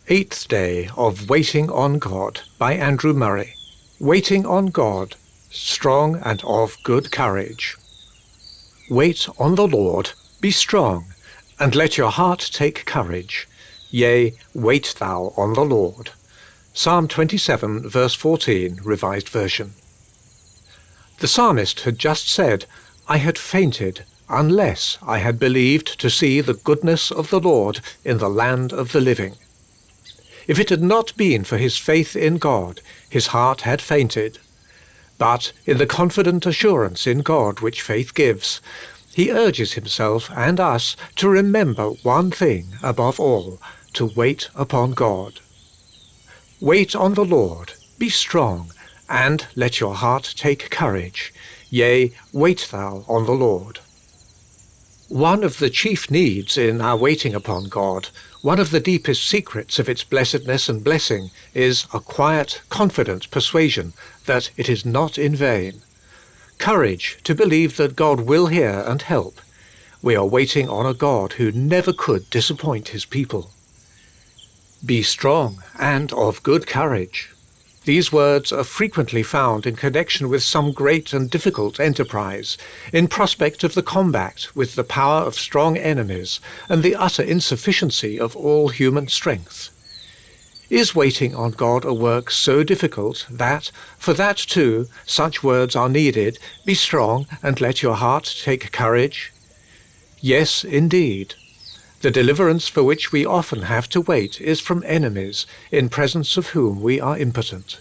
Eighth Day of Waiting on God by Andrew Murray. Waiting on God, strong and of good courage. Wait on the Lord, be strong, and let your heart take courage. Yea, wait thou on the Lord. Psalm 27, verse 14, Revised Version. The psalmist had just said, "I had fainted, unless I had believed to see the goodness of the Lord in the land of the living." If it had not been for his faith in God, his heart had fainted. But in the confident assurance in God which faith gives, he urges himself and us to remember one thing above all, to wait upon God. Wait on the Lord, be strong, and let your heart take courage. Yea, wait thou on the Lord. One of the chief needs in our waiting upon God, one of the deepest secrets of its blessedness and blessing, is a quiet, confident persuasion that it is not in vain. Courage to believe that God will hear and help. We are waiting on a God who never could disappoint his people. Be strong and of good courage. These words are frequently found in connection with some great and difficult enterprise, in prospect of the combat with the power of strong enemies and the utter insufficiency of all human strength. Is waiting on God a work so difficult that, for that too, such words are needed, be strong and let your heart take courage? Yes, indeed. The deliverance for which we often have to wait is from enemies, in presence of whom we are impotent.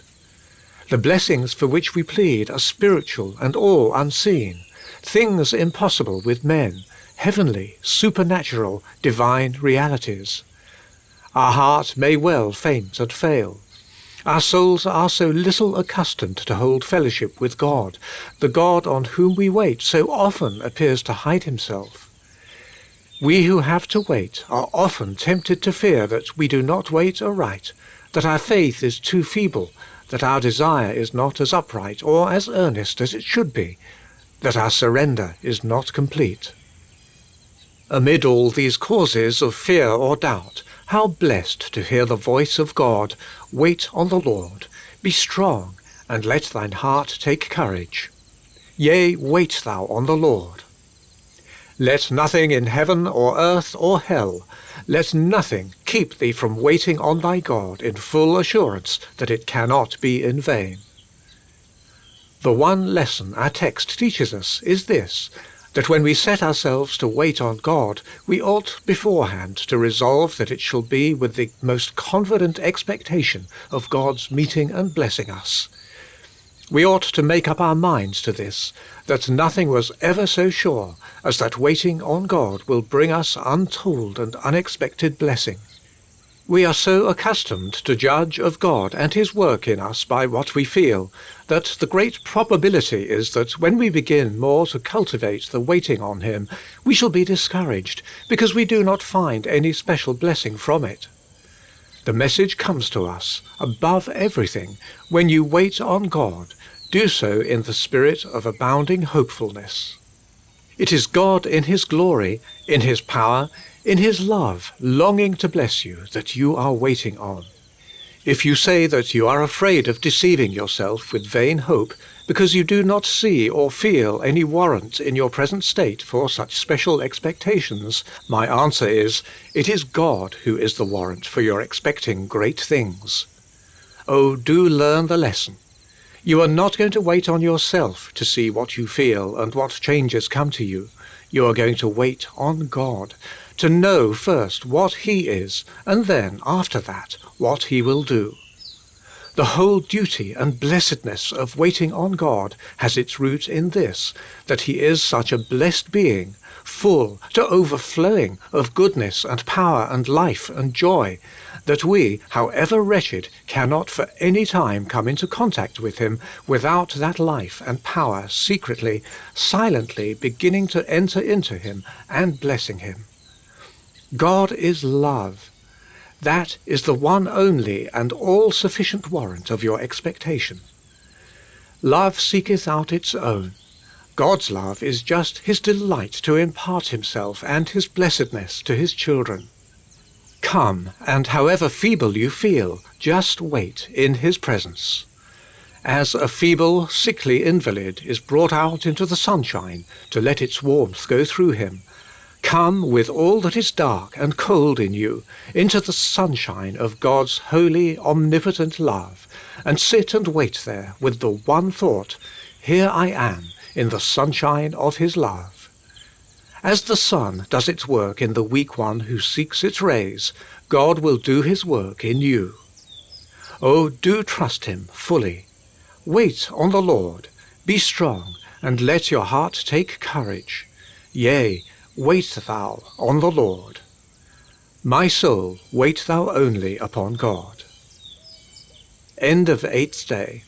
The blessings for which we plead are spiritual and all unseen, things impossible with men, heavenly, supernatural, divine realities. Our heart may well faint and fail. Our souls are so little accustomed to hold fellowship with God. The God on whom we wait so often appears to hide himself. We who have to wait are often tempted to fear that we do not wait aright, that our faith is too feeble, that our desire is not as upright or as earnest as it should be, that our surrender is not complete. Amid all these causes of fear or doubt, how blessed to hear the voice of God, "Wait on the Lord, be strong, and let thine heart take courage. Yea, wait thou on the Lord." Let nothing in heaven or earth or hell, let nothing keep thee from waiting on thy God in full assurance that it cannot be in vain. The one lesson our text teaches us is this, that when we set ourselves to wait on God, we ought beforehand to resolve that it shall be with the most confident expectation of God's meeting and blessing us. We ought to make up our minds to this, that nothing was ever so sure as that waiting on God will bring us untold and unexpected blessing. We are so accustomed to judge of God and his work in us by what we feel, that the great probability is that when we begin more to cultivate the waiting on him, we shall be discouraged, because we do not find any special blessing from it. The message comes to us, above everything, when you wait on God, do so in the spirit of abounding hopefulness. It is God in his glory, in his power, in his love, longing to bless you, that you are waiting on. If you say that you are afraid of deceiving yourself with vain hope, because you do not see or feel any warrant in your present state for such special expectations, my answer is, it is God who is the warrant for your expecting great things. Oh, do learn the lesson. You are not going to wait on yourself to see what you feel and what changes come to you. You are going to wait on God, to know first what he is, and then, after that, what he will do. The whole duty and blessedness of waiting on God has its root in this, that he is such a blessed being, full to overflowing of goodness and power and life and joy, that we, however wretched, cannot for any time come into contact with him without that life and power secretly, silently beginning to enter into him and blessing him. God is love. That is the one only and all-sufficient warrant of your expectation. Love seeketh out its own. God's love is just his delight to impart himself and his blessedness to his children. Come, and however feeble you feel, just wait in His presence. As a feeble, sickly invalid is brought out into the sunshine to let its warmth go through him, come with all that is dark and cold in you into the sunshine of God's holy, omnipotent love, and sit and wait there with the one thought, here I am in the sunshine of His love. As the sun does its work in the weak one who seeks its rays, God will do His work in you. Oh, do trust Him fully. Wait on the Lord, be strong, and let your heart take courage. Yea, wait thou on the Lord. My soul, wait thou only upon God. End of 8th day.